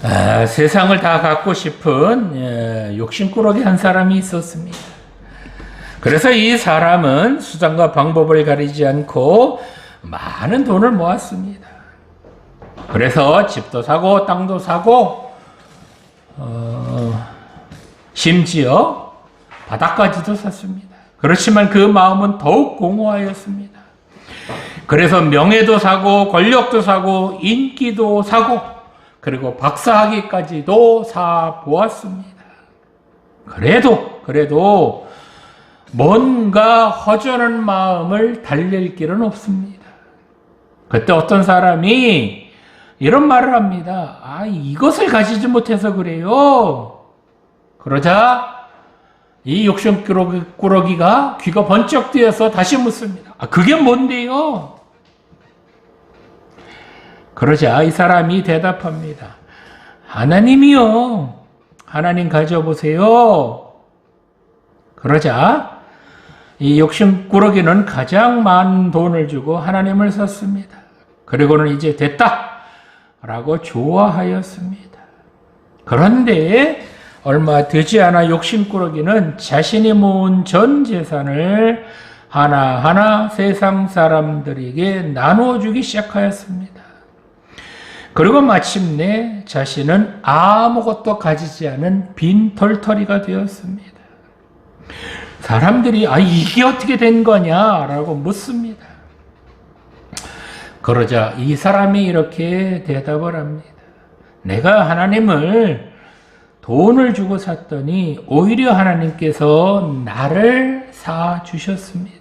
세상을 다 갖고 싶은 욕심꾸러기 한 사람이 있었습니다. 그래서 이 사람은 수단과 방법을 가리지 않고 많은 돈을 모았습니다. 그래서 집도 사고 땅도 사고 심지어 바닥까지도 샀습니다. 그렇지만 그 마음은 더욱 공허하였습니다. 그래서 명예도 사고 권력도 사고 인기도 사고 그리고 박사학위까지도 사 보았습니다. 그래도 뭔가 허전한 마음을 달랠 길은 없습니다. 그때 어떤 사람이 이런 말을 합니다. 이것을 가지지 못해서 그래요. 그러자 이 욕심꾸러기가 귀가 번쩍 뜨여서 다시 묻습니다. 그게 뭔데요? 그러자 이 사람이 대답합니다. 하나님이요. 하나님 가져보세요. 그러자 이 욕심꾸러기는 가장 많은 돈을 주고 하나님을 샀습니다. 그리고는 이제 됐다 라고 좋아하였습니다. 그런데 얼마 되지 않아 욕심꾸러기는 자신이 모은 전 재산을 하나하나 세상 사람들에게 나누어주기 시작하였습니다. 그리고 마침내 자신은 아무것도 가지지 않은 빈털터리가 되었습니다. 사람들이 이게 어떻게 된 거냐라고 묻습니다. 그러자 이 사람이 이렇게 대답을 합니다. 내가 하나님을 돈을 주고 샀더니 오히려 하나님께서 나를 사주셨습니다.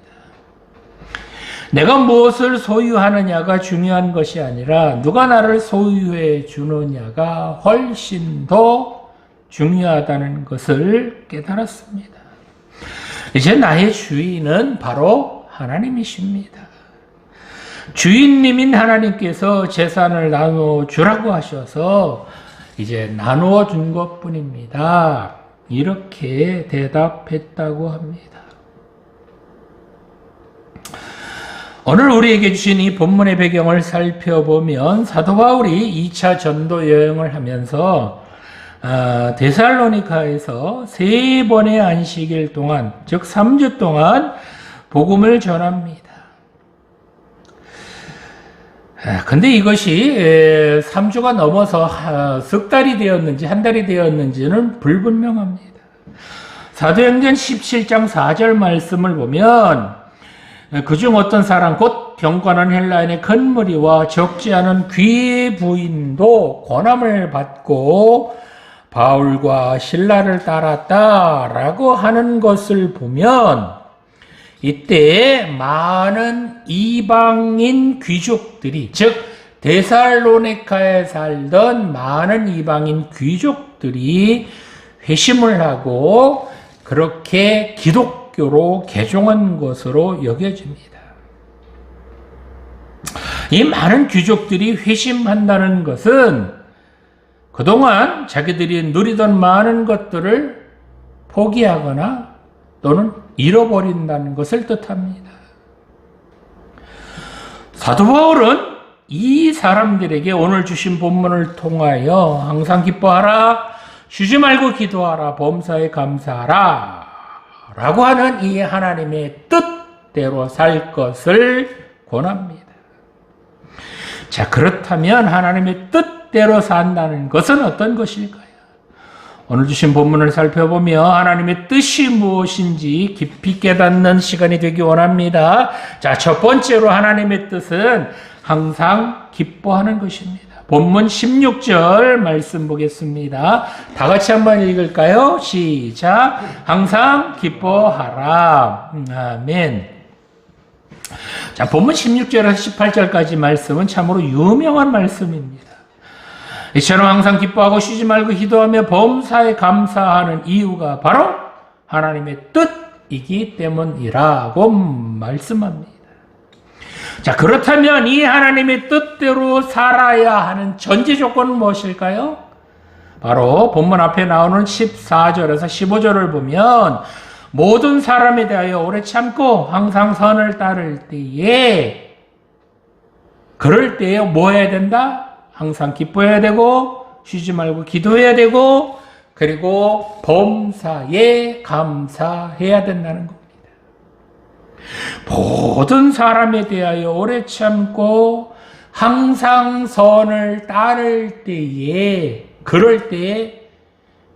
내가 무엇을 소유하느냐가 중요한 것이 아니라 누가 나를 소유해 주느냐가 훨씬 더 중요하다는 것을 깨달았습니다. 이제 나의 주인은 바로 하나님이십니다. 주인님인 하나님께서 재산을 나누어 주라고 하셔서 이제 나누어 준 것뿐입니다. 이렇게 대답했다고 합니다. 오늘 우리에게 주신 이 본문의 배경을 살펴보면 사도 바울이 2차 전도 여행을 하면서 데살로니가에서 3번의 안식일 동안, 즉 3주 동안 복음을 전합니다. 근데 이것이 3주가 넘어서 석 달이 되었는지 한 달이 되었는지는 불분명합니다. 사도행전 17장 4절 말씀을 보면 그중 어떤 사람 곧 병관한 헬라인의 큰 무리와 적지 않은 귀의 부인도 권함을 받고 바울과 실라를 따랐다라고 하는 것을 보면 이때 많은 이방인 귀족들이, 즉 데살로니가에 살던 많은 이방인 귀족들이 회심을 하고 그렇게 기독교로 개종한 것으로 여겨집니다. 이 많은 귀족들이 회심한다는 것은 그동안 자기들이 누리던 많은 것들을 포기하거나 또는 잃어버린다는 것을 뜻합니다. 사도 바울은 이 사람들에게 오늘 주신 본문을 통하여 항상 기뻐하라, 쉬지 말고 기도하라, 범사에 감사하라 라고 하는 이 하나님의 뜻대로 살 것을 권합니다. 자, 그렇다면 하나님의 뜻대로 산다는 것은 어떤 것일까요? 오늘 주신 본문을 살펴보며 하나님의 뜻이 무엇인지 깊이 깨닫는 시간이 되기 원합니다. 자, 첫 번째로 하나님의 뜻은 항상 기뻐하는 것입니다. 본문 16절 말씀 보겠습니다. 다 같이 한번 읽을까요? 시작. 항상 기뻐하라. 아멘. 자, 본문 16절에서 18절까지 말씀은 참으로 유명한 말씀입니다. 이처럼 항상 기뻐하고 쉬지 말고 기도하며 범사에 감사하는 이유가 바로 하나님의 뜻이기 때문이라고 말씀합니다. 자, 그렇다면 이 하나님의 뜻대로 살아야 하는 전제 조건은 무엇일까요? 바로 본문 앞에 나오는 14절에서 15절을 보면 모든 사람에 대하여 오래 참고 항상 선을 따를 때에 그럴 때에 뭐 해야 된다? 항상 기뻐해야 되고 쉬지 말고 기도해야 되고, 그리고 범사에 감사해야 된다는 겁니다. 모든 사람에 대하여 오래 참고 항상 선을 따를 때에, 그럴 때에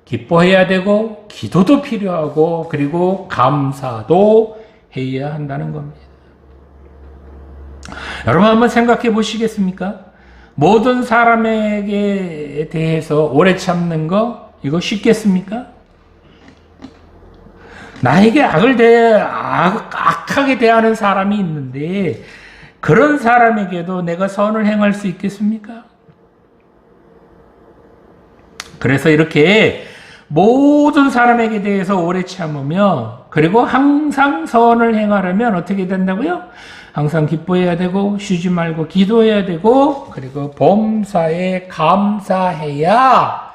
기뻐해야 되고, 기도도 필요하고, 그리고 감사도 해야 한다는 겁니다. 여러분 한번 생각해 보시겠습니까? 모든 사람에게 대해서 오래 참는 거, 이거 쉽겠습니까? 나에게 악하게 대하는 사람이 있는데, 그런 사람에게도 내가 선을 행할 수 있겠습니까? 그래서 이렇게 모든 사람에게 대해서 오래 참으며, 그리고 항상 선을 행하려면 어떻게 된다고요? 항상 기뻐해야 되고, 쉬지 말고 기도해야 되고, 그리고 범사에 감사해야,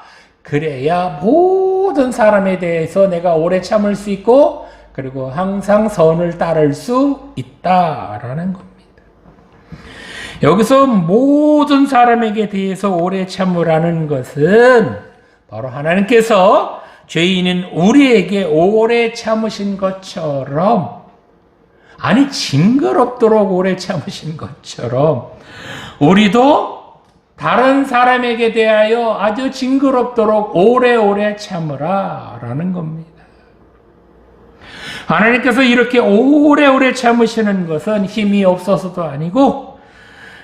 그래야 모든 사람에 대해서 내가 오래 참을 수 있고, 그리고 항상 선을 따를 수 있다라는 겁니다. 여기서 모든 사람에게 대해서 오래 참으라는 것은 바로 하나님께서 죄인인 우리에게 오래 참으신 것처럼, 아니 징그럽도록 오래 참으신 것처럼 우리도 다른 사람에게 대하여 아주 징그럽도록 오래오래 참으라 라는 겁니다. 하나님께서 이렇게 오래오래 참으시는 것은 힘이 없어서도 아니고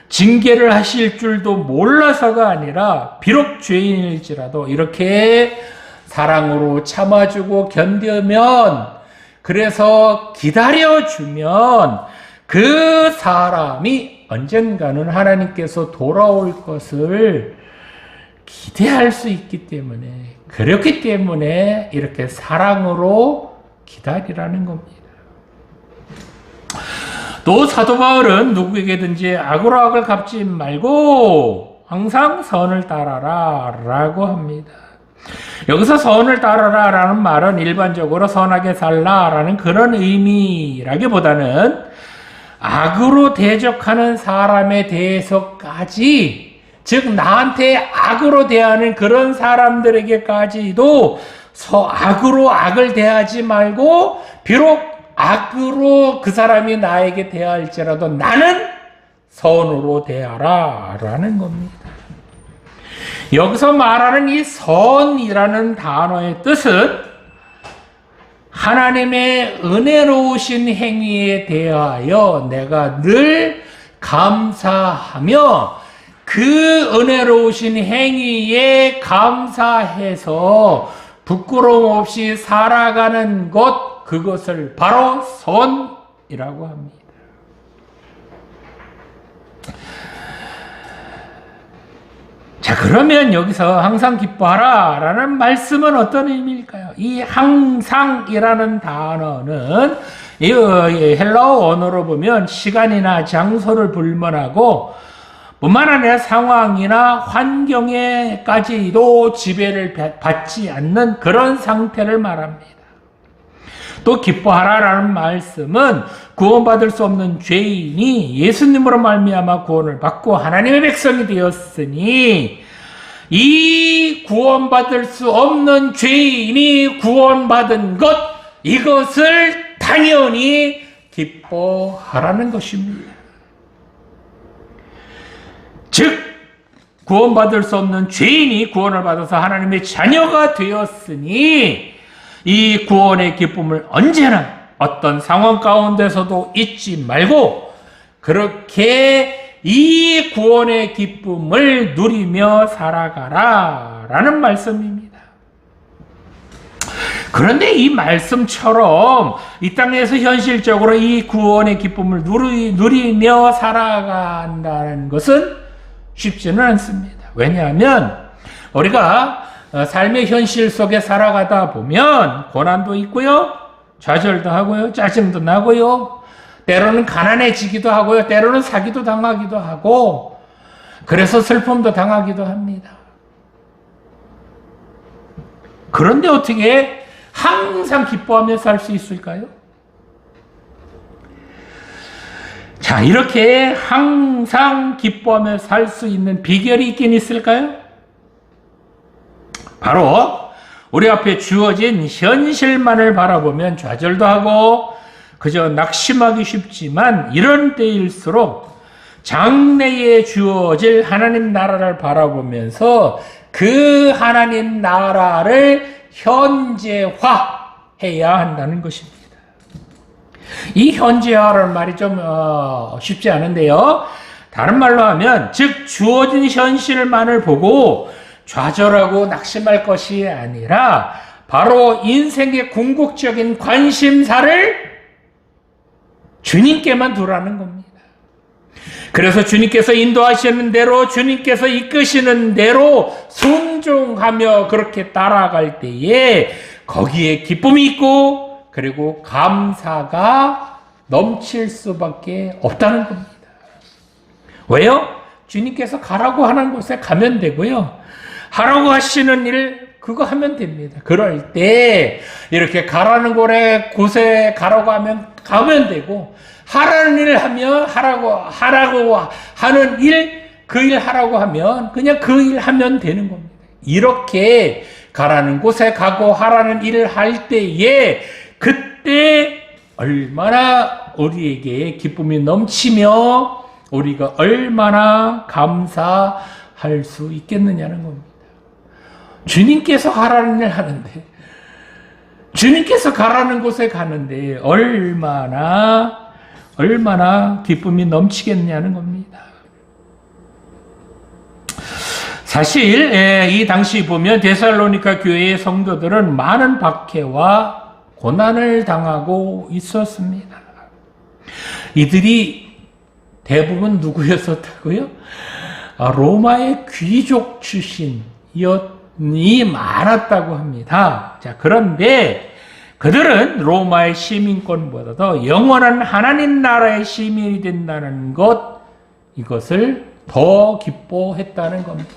징계를 하실 줄도 몰라서가 아니라, 비록 죄인일지라도 이렇게 사랑으로 참아주고 견디면, 그래서 기다려주면 그 사람이 언젠가는 하나님께서 돌아올 것을 기대할 수 있기 때문에, 그렇기 때문에 이렇게 사랑으로 기다리라는 겁니다. 또 사도 바울은 누구에게든지 악으로 악을 갚지 말고 항상 선을 따라라 라고 합니다. 여기서 선을 따라라 라는 말은 일반적으로 선하게 살라 라는 그런 의미라기보다는 악으로 대적하는 사람에 대해서까지, 즉 나한테 악으로 대하는 그런 사람들에게까지도 악으로 악을 대하지 말고, 비록 악으로 그 사람이 나에게 대할지라도 나는 선으로 대하라 라는 겁니다. 여기서 말하는 이 선이라는 단어의 뜻은 하나님의 은혜로우신 행위에 대하여 내가 늘 감사하며 그 은혜로우신 행위에 감사해서 부끄러움 없이 살아가는 것, 그것을 바로 선이라고 합니다. 자, 그러면 여기서 항상 기뻐하라 라는 말씀은 어떤 의미일까요? 이 항상이라는 단어는 이 헬라어 언어로 보면 시간이나 장소를 불문하고, 뿐만 아니라 상황이나 환경에까지도 지배를 받지 않는 그런 상태를 말합니다. 또 기뻐하라라는 말씀은 구원받을 수 없는 죄인이 예수님으로 말미암아 구원을 받고 하나님의 백성이 되었으니, 이 구원받을 수 없는 죄인이 구원받은 것, 이것을 당연히 기뻐하라는 것입니다. 즉 구원받을 수 없는 죄인이 구원을 받아서 하나님의 자녀가 되었으니, 이 구원의 기쁨을 언제나 어떤 상황 가운데서도 잊지 말고 그렇게 이 구원의 기쁨을 누리며 살아가라 라는 말씀입니다. 그런데 이 말씀처럼 이 땅에서 현실적으로 이 구원의 기쁨을 누리며 살아간다는 것은 쉽지는 않습니다. 왜냐하면 우리가 삶의 현실 속에 살아가다 보면 고난도 있고요, 좌절도 하고요, 짜증도 나고요, 때로는 가난해지기도 하고요, 때로는 사기도 당하기도 하고, 그래서 슬픔도 당하기도 합니다. 그런데 어떻게 항상 기뻐하며 살 수 있을까요? 자, 이렇게 항상 기뻐하며 살 수 있는 비결이 있긴 있을까요? 바로 우리 앞에 주어진 현실만을 바라보면 좌절도 하고 그저 낙심하기 쉽지만 이런 때일수록 장래에 주어질 하나님 나라를 바라보면서 그 하나님 나라를 현재화해야 한다는 것입니다. 이 현재화라는 말이 좀 쉽지 않은데요. 다른 말로 하면 즉 주어진 현실만을 보고 좌절하고 낙심할 것이 아니라 바로 인생의 궁극적인 관심사를 주님께만 두라는 겁니다. 그래서 주님께서 인도하시는 대로 주님께서 이끄시는 대로 순종하며 그렇게 따라갈 때에 거기에 기쁨이 있고 그리고 감사가 넘칠 수밖에 없다는 겁니다. 왜요? 주님께서 가라고 하는 곳에 가면 되고요. 하라고 하시는 일 그거 하면 됩니다. 그럴 때 이렇게 가라는 곳에 가라고 하면 가면 되고 하라는 일을 하면 하라고 하는 일 그 일 하라고 하면 그냥 그 일 하면 되는 겁니다. 이렇게 가라는 곳에 가고 하라는 일을 할 때에 그때 얼마나 우리에게 기쁨이 넘치며 우리가 얼마나 감사할 수 있겠느냐는 겁니다. 주님께서 하라는 일 하는데 주님께서 가라는 곳에 가는데 얼마나 기쁨이 넘치겠냐는 겁니다. 사실 이 당시 보면 데살로니가 교회의 성도들은 많은 박해와 고난을 당하고 있었습니다. 이들이 대부분 누구였었다고요? 로마의 귀족 출신이 많았다고 합니다. 자, 그런데 그들은 로마의 시민권보다도 영원한 하나님 나라의 시민이 된다는 이것을 더 기뻐했다는 겁니다.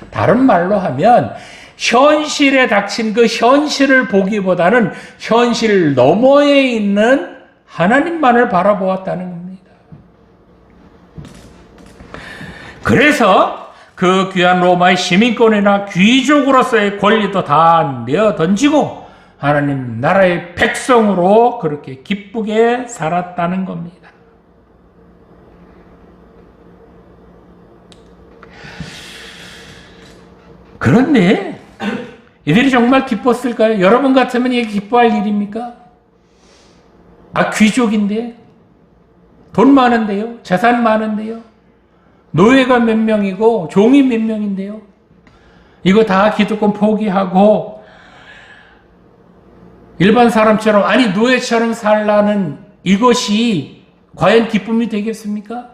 다른 말로 하면 현실에 닥친 그 현실을 보기보다는 현실 너머에 있는 하나님만을 바라보았다는 겁니다. 그래서 그 귀한 로마의 시민권이나 귀족으로서의 권리도 다 내어 던지고 하나님 나라의 백성으로 그렇게 기쁘게 살았다는 겁니다. 그런데 이들이 정말 기뻤을까요? 여러분 같으면 이게 기뻐할 일입니까? 귀족인데 돈 많은데요? 재산 많은데요? 노예가 몇 명이고 종이 몇 명인데요? 이거 다 기득권 포기하고 일반 사람처럼 노예처럼 살라는 이것이 과연 기쁨이 되겠습니까?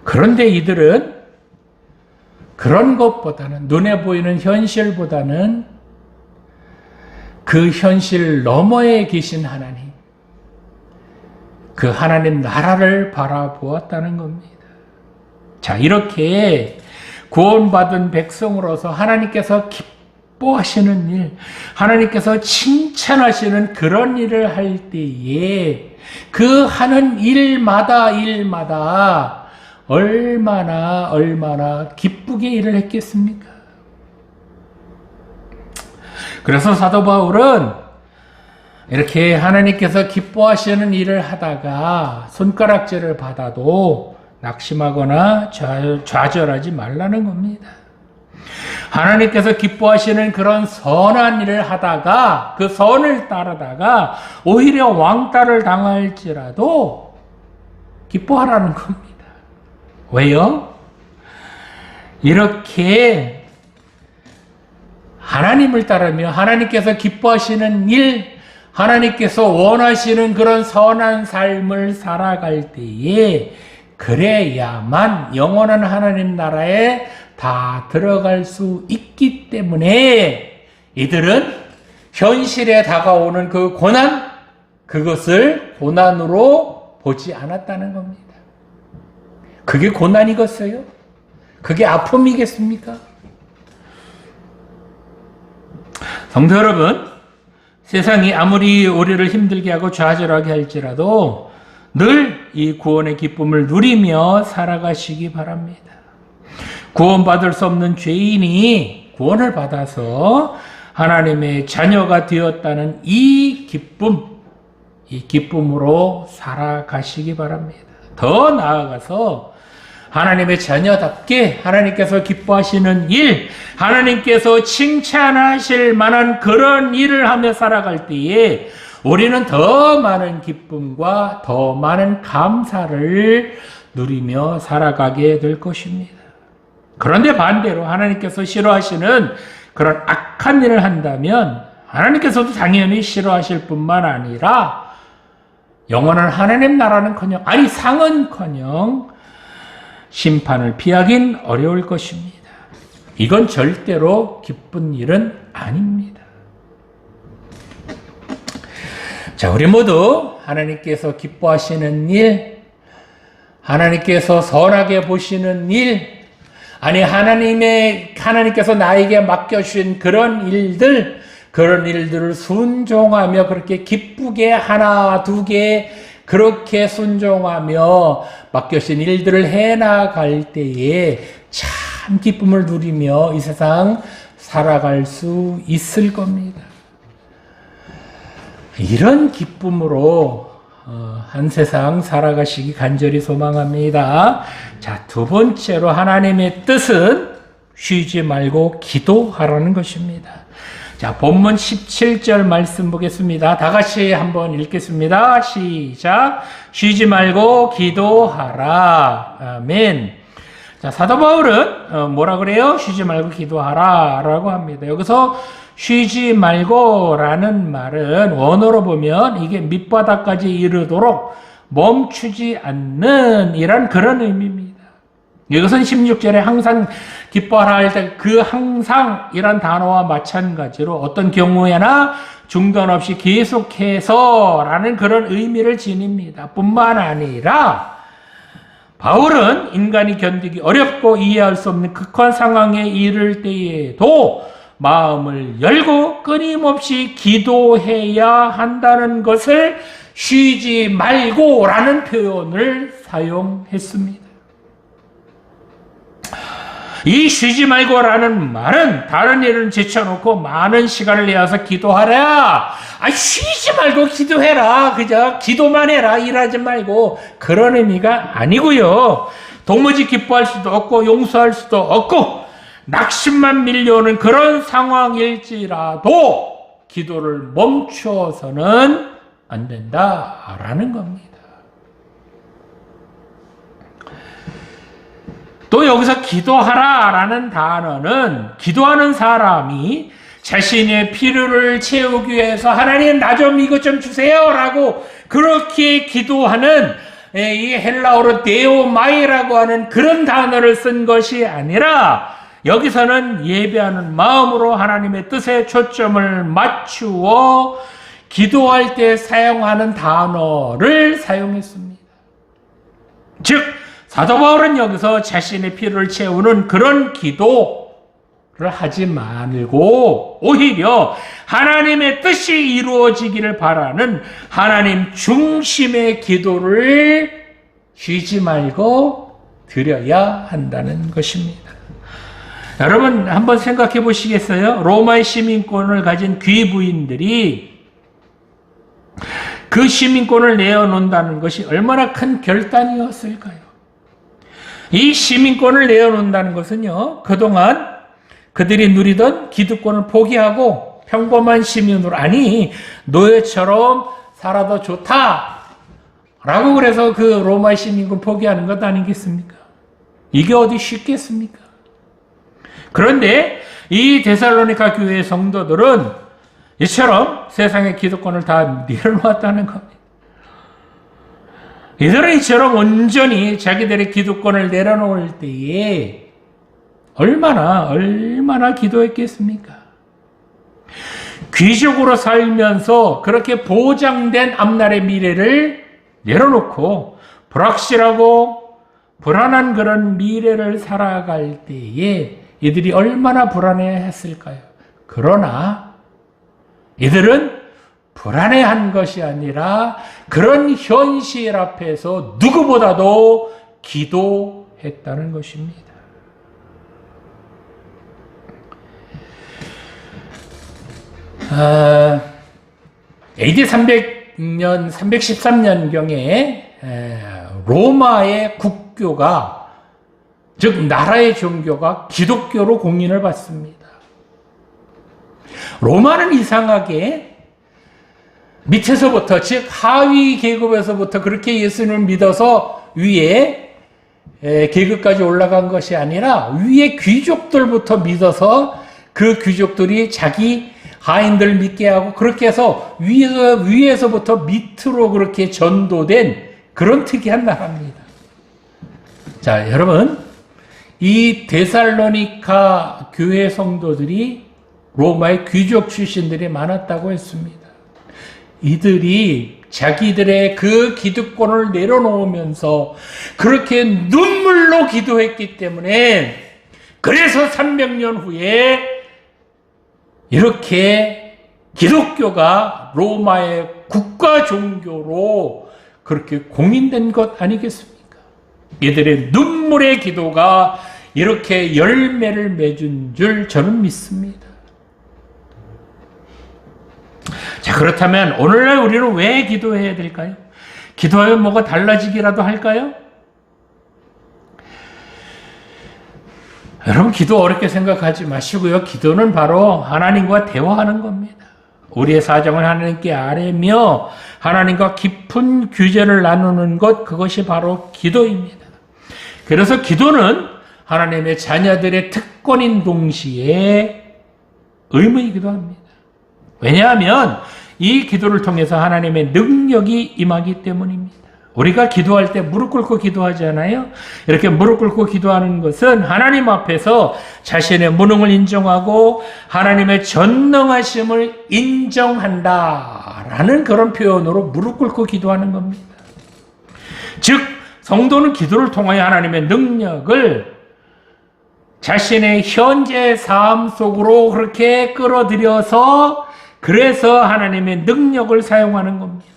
그런데 이들은 그런 것보다는 눈에 보이는 현실보다는 그 현실 너머에 계신 하나님, 그 하나님 나라를 바라보았다는 겁니다. 자, 이렇게 구원받은 백성으로서 하나님께서 기뻐하시는 일, 하나님께서 칭찬하시는 그런 일을 할 때에 그 하는 일마다 얼마나 기쁘게 일을 했겠습니까? 그래서 사도 바울은 이렇게 하나님께서 기뻐하시는 일을 하다가 손가락질을 받아도 낙심하거나 좌절하지 말라는 겁니다. 하나님께서 기뻐하시는 그런 선한 일을 하다가 그 선을 따르다가 오히려 왕따를 당할지라도 기뻐하라는 겁니다. 왜요? 이렇게 하나님을 따르며 하나님께서 기뻐하시는 일, 하나님께서 원하시는 그런 선한 삶을 살아갈 때에 그래야만 영원한 하나님 나라에 다 들어갈 수 있기 때문에 이들은 현실에 다가오는 그 고난, 그것을 고난으로 보지 않았다는 겁니다. 그게 고난이겠어요? 그게 아픔이겠습니까? 성도 여러분, 세상이 아무리 우리를 힘들게 하고 좌절하게 할지라도 늘 이 구원의 기쁨을 누리며 살아가시기 바랍니다. 구원받을 수 없는 죄인이 구원을 받아서 하나님의 자녀가 되었다는 이 기쁨으로 살아가시기 바랍니다. 더 나아가서 하나님의 자녀답게 하나님께서 기뻐하시는 일, 하나님께서 칭찬하실 만한 그런 일을 하며 살아갈 때에 우리는 더 많은 기쁨과 더 많은 감사를 누리며 살아가게 될 것입니다. 그런데 반대로 하나님께서 싫어하시는 그런 악한 일을 한다면 하나님께서도 당연히 싫어하실 뿐만 아니라 영원한 하나님 나라는커녕, 아니 상은커녕 심판을 피하긴 어려울 것입니다. 이건 절대로 기쁜 일은 아닙니다. 자, 우리 모두 하나님께서 기뻐하시는 일, 하나님께서 선하게 보시는 일, 아니 하나님께서 나에게 맡겨주신 그런 일들을 순종하며 그렇게 기쁘게 하나 두 개 그렇게 순종하며 맡겨진 일들을 해나갈 때에 참 기쁨을 누리며 이 세상 살아갈 수 있을 겁니다. 이런 기쁨으로 한 세상 살아가시기 간절히 소망합니다. 자, 두 번째로 하나님의 뜻은 쉬지 말고 기도하라는 것입니다. 자, 본문 17절 말씀 보겠습니다. 다 같이 한번 읽겠습니다. 시작. 쉬지 말고 기도하라. 아멘. 자, 사도 바울은 뭐라 그래요? 쉬지 말고 기도하라 라고 합니다. 여기서 쉬지 말고 라는 말은 원어로 보면 이게 밑바닥까지 이르도록 멈추지 않는 이란 그런 의미입니다. 이것은 16절에 항상 기뻐하라 할 때 그 항상 이란 단어와 마찬가지로 어떤 경우에나 중단 없이 계속해서 라는 그런 의미를 지닙니다. 뿐만 아니라 바울은 인간이 견디기 어렵고 이해할 수 없는 극한 상황에 이를 때에도 마음을 열고 끊임없이 기도해야 한다는 것을 쉬지 말고 라는 표현을 사용했습니다. 이 쉬지 말고 라는 말은 다른 일은 제쳐놓고 많은 시간을 내어서 기도하라. 쉬지 말고 기도해라. 그저 기도만 해라. 일하지 말고. 그런 의미가 아니고요. 도무지 기뻐할 수도 없고 용서할 수도 없고 낙심만 밀려오는 그런 상황일지라도 기도를 멈추어서는 안 된다라는 겁니다. 또 여기서 기도하라라는 단어는 기도하는 사람이 자신의 필요를 채우기 위해서 하나님 나 좀 이것 좀 주세요 라고 그렇게 기도하는 이 헬라어로 데오마이라고 하는 그런 단어를 쓴 것이 아니라 여기서는 예배하는 마음으로 하나님의 뜻에 초점을 맞추어 기도할 때 사용하는 단어를 사용했습니다. 즉 사도 바울은 여기서 자신의 필요를 채우는 그런 기도를 하지 말고 오히려 하나님의 뜻이 이루어지기를 바라는 하나님 중심의 기도를 쉬지 말고 드려야 한다는 것입니다. 여러분 한번 생각해 보시겠어요? 로마의 시민권을 가진 귀부인들이 그 시민권을 내어놓는다는 것이 얼마나 큰 결단이었을까요? 이 시민권을 내어놓는다는 것은요, 그동안 그들이 누리던 기득권을 포기하고 평범한 시민으로, 아니 노예처럼 살아도 좋다 라고 그래서 그 로마 시민권 포기하는 것 아니겠습니까? 이게 어디 쉽겠습니까? 그런데 이 데살로니가 교회의 성도들은 이처럼 세상의 기득권을 다 내려놓았다는 겁니다. 이들은 이처럼 온전히 자기들의 기득권을 내려놓을 때에 얼마나 기도했겠습니까? 귀족으로 살면서 그렇게 보장된 앞날의 미래를 내려놓고 불확실하고 불안한 그런 미래를 살아갈 때에 이들이 얼마나 불안해했을까요? 그러나 이들은 불안해한 것이 아니라 그런 현실 앞에서 누구보다도 기도했다는 것입니다. AD 300년, 313년경에 로마의 국교가, 즉 나라의 종교가 기독교로 공인을 받습니다. 로마는 이상하게 밑에서부터, 즉 하위 계급에서부터 그렇게 예수님을 믿어서 위에 계급까지 올라간 것이 아니라 위에 귀족들부터 믿어서 그 귀족들이 자기 하인들 믿게 하고, 그렇게 해서 위에서부터 밑으로 그렇게 전도된 그런 특이한 나라입니다. 자, 여러분, 이 데살로니가 교회 성도들이 로마의 귀족 출신들이 많았다고 했습니다. 이들이 자기들의 그 기득권을 내려놓으면서 그렇게 눈물로 기도했기 때문에, 그래서 300년 후에 이렇게 기독교가 로마의 국가 종교로 그렇게 공인된 것 아니겠습니까? 이들의 눈물의 기도가 이렇게 열매를 맺은 줄 저는 믿습니다. 자, 그렇다면 오늘날 우리는 왜 기도해야 될까요? 기도하면 뭐가 달라지기라도 할까요? 여러분, 기도 어렵게 생각하지 마시고요. 기도는 바로 하나님과 대화하는 겁니다. 우리의 사정을 하나님께 아뢰며 하나님과 깊은 규제를 나누는 것, 그것이 바로 기도입니다. 그래서 기도는 하나님의 자녀들의 특권인 동시에 의무이기도 합니다. 왜냐하면 이 기도를 통해서 하나님의 능력이 임하기 때문입니다. 우리가 기도할 때 무릎 꿇고 기도하잖아요. 이렇게 무릎 꿇고 기도하는 것은 하나님 앞에서 자신의 무능을 인정하고 하나님의 전능하심을 인정한다라는 그런 표현으로 무릎 꿇고 기도하는 겁니다. 즉, 성도는 기도를 통하여 하나님의 능력을 자신의 현재 삶 속으로 그렇게 끌어들여서, 그래서 하나님의 능력을 사용하는 겁니다.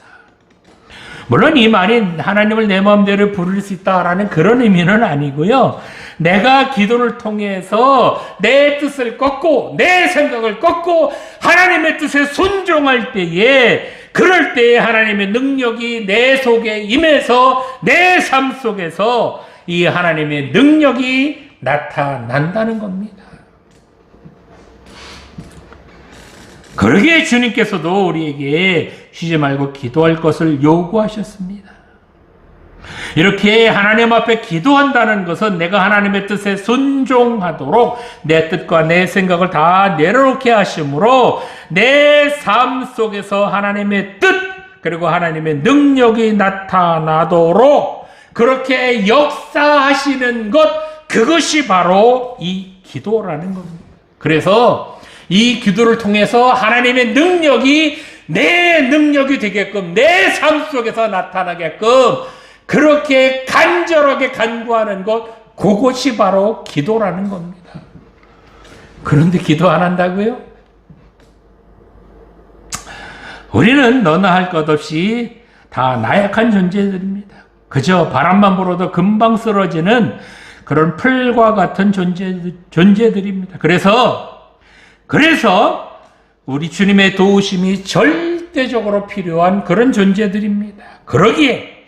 물론 이 말이 하나님을 내 마음대로 부를 수 있다라는 그런 의미는 아니고요. 내가 기도를 통해서 내 뜻을 꺾고 내 생각을 꺾고 하나님의 뜻에 순종할 때에, 그럴 때에 하나님의 능력이 내 속에 임해서 내 삶 속에서 이 하나님의 능력이 나타난다는 겁니다. 그러기에 주님께서도 우리에게 쉬지 말고 기도할 것을 요구하셨습니다. 이렇게 하나님 앞에 기도한다는 것은 내가 하나님의 뜻에 순종하도록 내 뜻과 내 생각을 다 내려놓게 하심으로 내 삶 속에서 하나님의 뜻, 그리고 하나님의 능력이 나타나도록 그렇게 역사하시는 것, 그것이 바로 이 기도라는 겁니다. 그래서 이 기도를 통해서 하나님의 능력이 내 능력이 되게끔, 내 삶 속에서 나타나게끔 그렇게 간절하게 간구하는 것, 그것이 바로 기도라는 겁니다. 그런데 기도 안 한다고요? 우리는 너나 할 것 없이 다 나약한 존재들입니다. 그저 바람만 불어도 금방 쓰러지는 그런 풀과 같은 존재들입니다. 그래서 우리 주님의 도우심이 절대적으로 필요한 그런 존재들입니다. 그러기에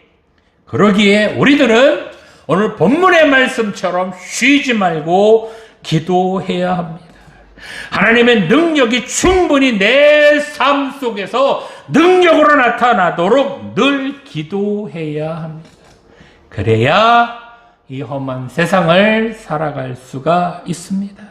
우리들은 오늘 본문의 말씀처럼 쉬지 말고 기도해야 합니다. 하나님의 능력이 충분히 내 삶 속에서 능력으로 나타나도록 늘 기도해야 합니다. 그래야 이 험한 세상을 살아갈 수가 있습니다.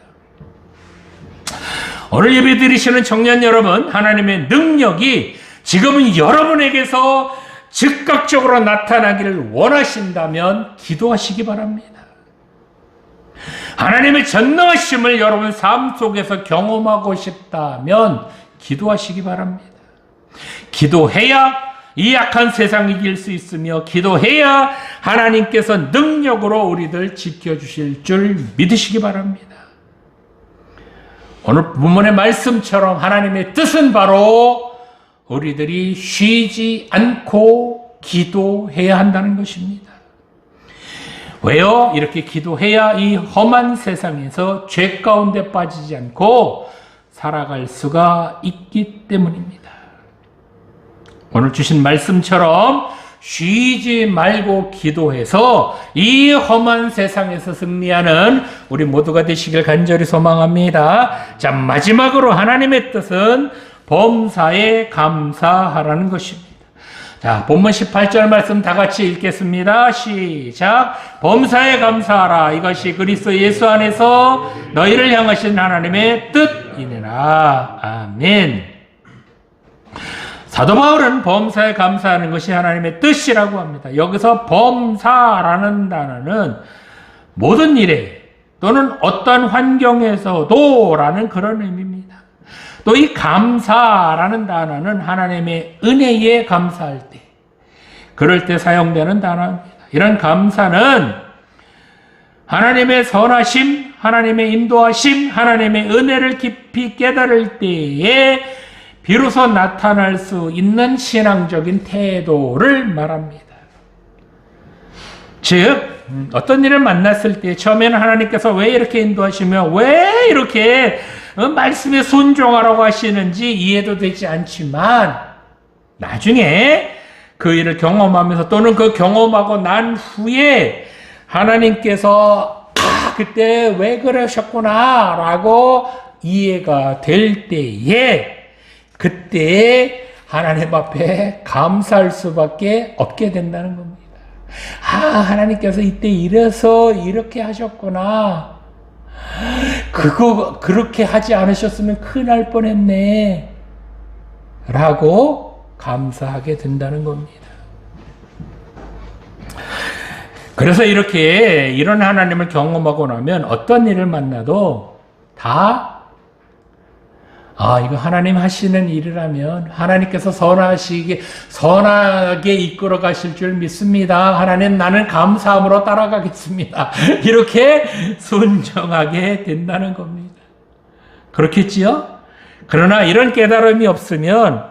오늘 예배 드리시는 청년 여러분, 하나님의 능력이 지금은 여러분에게서 즉각적으로 나타나기를 원하신다면 기도하시기 바랍니다. 하나님의 전능하심을 여러분 삶 속에서 경험하고 싶다면 기도하시기 바랍니다. 기도해야 이 약한 세상 이길 수 있으며, 기도해야 하나님께서 능력으로 우리들 지켜주실 줄 믿으시기 바랍니다. 오늘 본문의 말씀처럼 하나님의 뜻은 바로 우리들이 쉬지 않고 기도해야 한다는 것입니다. 왜요? 이렇게 기도해야 이 험한 세상에서 죄 가운데 빠지지 않고 살아갈 수가 있기 때문입니다. 오늘 주신 말씀처럼 쉬지 말고 기도해서 이 험한 세상에서 승리하는 우리 모두가 되시길 간절히 소망합니다. 자, 마지막으로 하나님의 뜻은 범사에 감사하라는 것입니다. 자, 본문 18절 말씀 다 같이 읽겠습니다. 시작. 범사에 감사하라. 이것이 그리스도 예수 안에서 너희를 향하신 하나님의 뜻이니라. 아멘. 사도 바울은 범사에 감사하는 것이 하나님의 뜻이라고 합니다. 여기서 범사라는 단어는 모든 일에 또는 어떤 환경에서도 라는 그런 의미입니다. 또 이 감사라는 단어는 하나님의 은혜에 감사할 때, 그럴 때 사용되는 단어입니다. 이런 감사는 하나님의 선하심, 하나님의 인도하심, 하나님의 은혜를 깊이 깨달을 때에 비로소 나타날 수 있는 신앙적인 태도를 말합니다. 즉, 어떤 일을 만났을 때 처음에는 하나님께서 왜 이렇게 인도하시며 왜 이렇게 말씀에 순종하라고 하시는지 이해도 되지 않지만 나중에 그 일을 경험하면서 또는 그 경험하고 난 후에 하나님께서 그때 왜 그러셨구나 라고 이해가 될 때에 그때 하나님 앞에 감사할 수밖에 없게 된다는 겁니다. 하나님께서 이때 이래서 이렇게 하셨구나. 그렇게 하지 않으셨으면 큰일 날 뻔했네. 라고 감사하게 된다는 겁니다. 그래서 이런 하나님을 경험하고 나면 어떤 일을 만나도 다 이거 하나님 하시는 일이라면 하나님께서 선하게 이끌어 가실 줄 믿습니다. 하나님, 나는 감사함으로 따라가겠습니다. 이렇게 순종하게 된다는 겁니다. 그렇겠지요? 그러나 이런 깨달음이 없으면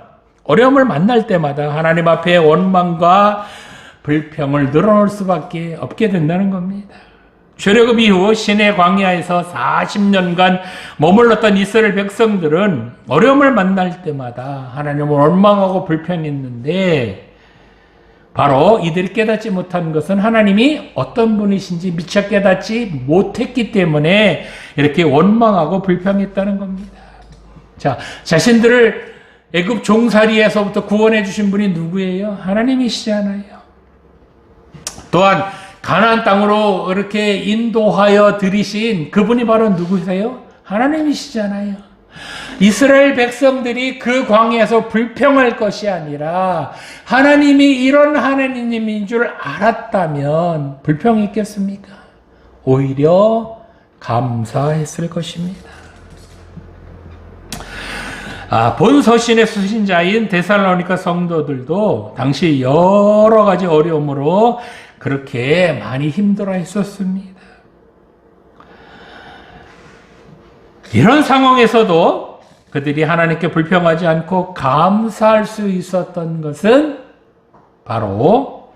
어려움을 만날 때마다 하나님 앞에 원망과 불평을 늘어놓을 수밖에 없게 된다는 겁니다. 출애굽 이후 시내 광야에서 40년간 머물렀던 이스라엘 백성들은 어려움을 만날 때마다 하나님을 원망하고 불평했는데 바로 이들이 깨닫지 못한 것은 하나님이 어떤 분이신지 미처 깨닫지 못했기 때문에 이렇게 원망하고 불평했다는 겁니다. 자, 자신들을 애굽 종살이에서부터 구원해 주신 분이 누구예요? 하나님이시잖아요. 또한 가나안 땅으로 이렇게 인도하여 들이신 그분이 바로 누구세요? 하나님이시잖아요. 이스라엘 백성들이 그 광야에서 불평할 것이 아니라 하나님이 이런 하나님인 줄 알았다면 불평했겠습니까? 오히려 감사했을 것입니다. 본 서신의 수신자인 데살로니가 성도들도 당시 여러 가지 어려움으로 그렇게 많이 힘들어 했었습니다. 이런 상황에서도 그들이 하나님께 불평하지 않고 감사할 수 있었던 것은 바로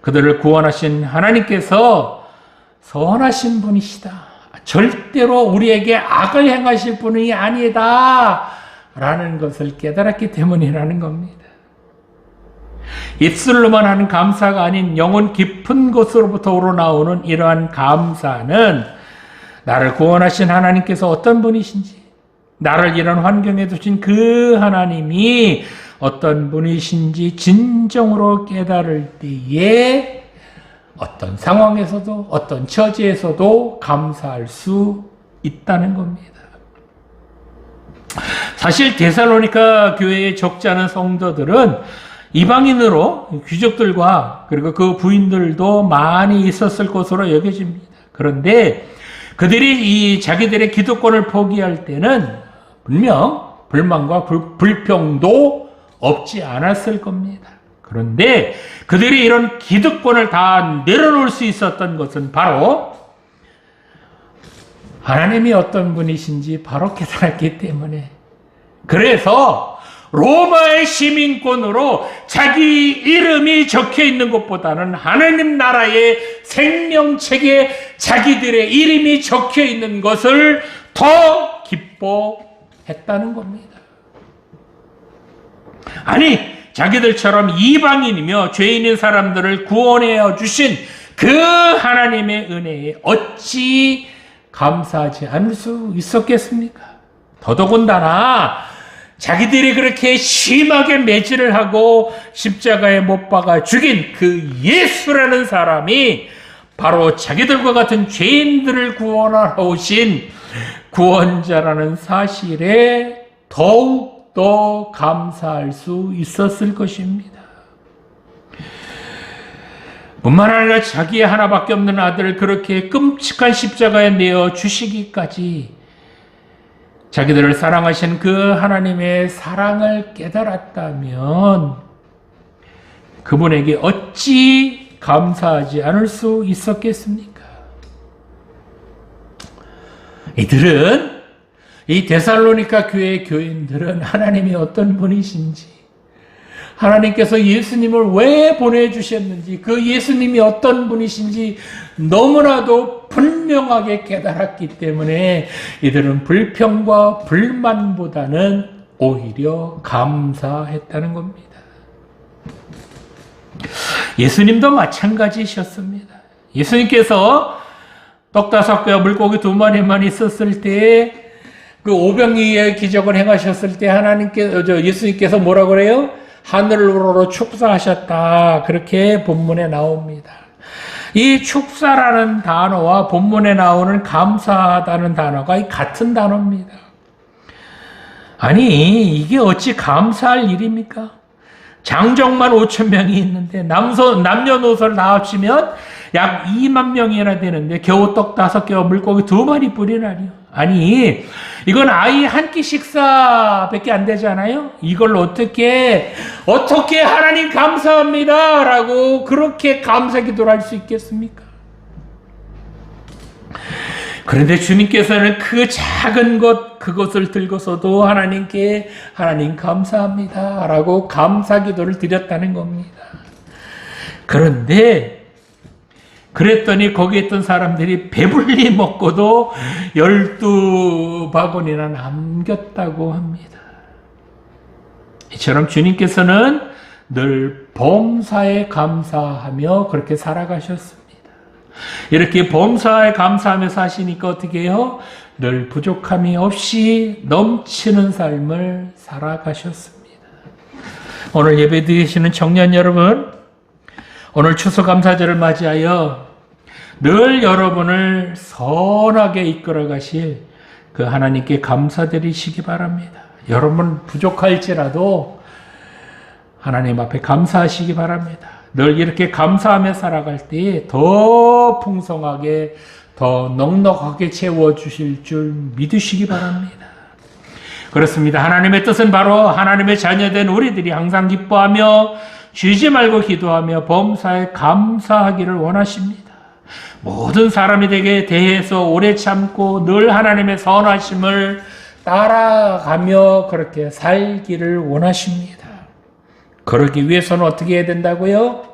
그들을 구원하신 하나님께서 선하신 분이시다. 절대로 우리에게 악을 행하실 분이 아니다. 라는 것을 깨달았기 때문이라는 겁니다. 입술로만 하는 감사가 아닌 영혼 깊은 곳으로부터 우러나오는 이러한 감사는 나를 구원하신 하나님께서 어떤 분이신지, 나를 이런 환경에 두신 그 하나님이 어떤 분이신지 진정으로 깨달을 때에 어떤 상황에서도 어떤 처지에서도 감사할 수 있다는 겁니다. 사실 데살로니가 교회에 적지 않은 성도들은 이방인으로 귀족들과 그리고 그 부인들도 많이 있었을 것으로 여겨집니다. 그런데 그들이 이 자기들의 기득권을 포기할 때는 분명 불만과 불평도 없지 않았을 겁니다. 그런데 그들이 이런 기득권을 다 내려놓을 수 있었던 것은 바로 하나님이 어떤 분이신지 바로 깨달았기 때문에, 그래서 로마의 시민권으로 자기 이름이 적혀 있는 것보다는 하나님 나라의 생명책에 자기들의 이름이 적혀 있는 것을 더 기뻐했다는 했다는 겁니다. 아니, 자기들처럼 이방인이며 죄인인 사람들을 구원하여 주신 그 하나님의 은혜에 어찌 감사하지 않을 수 있었겠습니까? 더더군다나 자기들이 그렇게 심하게 매질을 하고 십자가에 못 박아 죽인 그 예수라는 사람이 바로 자기들과 같은 죄인들을 구원하러 오신 구원자라는 사실에 더욱더 감사할 수 있었을 것입니다. 뿐만 아니라 자기의 하나밖에 없는 아들을 그렇게 끔찍한 십자가에 내어 주시기까지 자기들을 사랑하신 그 하나님의 사랑을 깨달았다면 그분에게 어찌 감사하지 않을 수 있었겠습니까? 이들은, 이 데살로니가 교회의 교인들은 하나님이 어떤 분이신지, 하나님께서 예수님을 왜 보내주셨는지, 그 예수님이 어떤 분이신지 너무나도 분명하게 깨달았기 때문에 이들은 불평과 불만보다는 오히려 감사했다는 겁니다. 예수님도 마찬가지셨습니다. 예수님께서 떡 5개와 물고기 2마리만 있었을 때 그 오병이의 기적을 행하셨을 때 예수님께서 뭐라고 그래요? 하늘으로 축사하셨다. 그렇게 본문에 나옵니다. 이 축사라는 단어와 본문에 나오는 감사하다는 단어가 같은 단어입니다. 아니, 이게 어찌 감사할 일입니까? 장정만 5,000명이 있는데 남녀노소를 다 합치면 약 2만 명이나 되는데 겨우 떡 5개와 물고기 2마리 뿌리나니요. 아니, 이건 아이 한 끼 식사밖에 안 되잖아요. 이걸 어떻게 하나님 감사합니다 라고 그렇게 감사 기도를 할 수 있겠습니까? 그런데 주님께서는 그 작은 그것을 들고서도 하나님께 하나님 감사합니다 라고 감사 기도를 드렸다는 겁니다. 그랬더니 거기 있던 사람들이 배불리 먹고도 12바구니나 남겼다고 합니다. 이처럼 주님께서는 늘 범사에 감사하며 그렇게 살아가셨습니다. 이렇게 범사에 감사하며 사시니까 어떻게 해요? 늘 부족함이 없이 넘치는 삶을 살아가셨습니다. 오늘 예배 드리시는 청년 여러분, 오늘 추수감사절을 맞이하여 늘 여러분을 선하게 이끌어 가실 그 하나님께 감사드리시기 바랍니다. 여러분 부족할지라도 하나님 앞에 감사하시기 바랍니다. 늘 이렇게 감사하며 살아갈 때 더 풍성하게, 더 넉넉하게 채워주실 줄 믿으시기 바랍니다. 그렇습니다. 하나님의 뜻은 바로 하나님의 자녀된 우리들이 항상 기뻐하며 쉬지 말고 기도하며 범사에 감사하기를 원하십니다. 모든 사람이 대해서 오래 참고 늘 하나님의 선하심을 따라가며 그렇게 살기를 원하십니다. 그러기 위해서는 어떻게 해야 된다고요?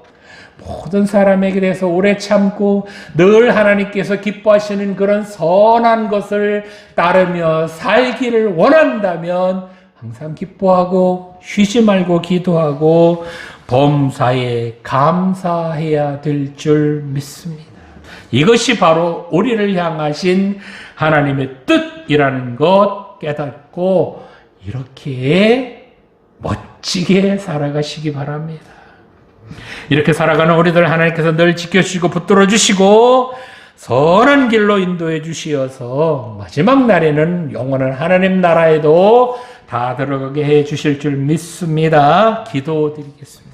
모든 사람에게 대해서 오래 참고 늘 하나님께서 기뻐하시는 그런 선한 것을 따르며 살기를 원한다면 항상 기뻐하고 쉬지 말고 기도하고 범사에 감사해야 될 줄 믿습니다. 이것이 바로 우리를 향하신 하나님의 뜻이라는 것 깨닫고 이렇게 멋지게 살아가시기 바랍니다. 이렇게 살아가는 우리들 하나님께서 늘 지켜주시고 붙들어 주시고 선한 길로 인도해 주시어서 마지막 날에는 영원한 하나님 나라에도 다 들어가게 해 주실 줄 믿습니다. 기도드리겠습니다.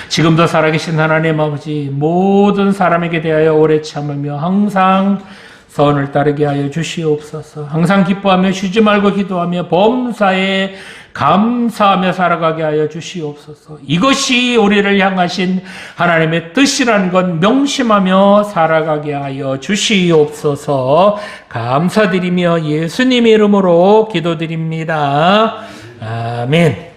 지금도 살아계신 하나님 아버지, 모든 사람에게 대하여 오래 참으며 항상 선을 따르게 하여 주시옵소서. 항상 기뻐하며 쉬지 말고 기도하며 범사에 감사하며 살아가게 하여 주시옵소서. 이것이 우리를 향하신 하나님의 뜻이라는 것 명심하며 살아가게 하여 주시옵소서. 감사드리며 예수님의 이름으로 기도드립니다. 아멘.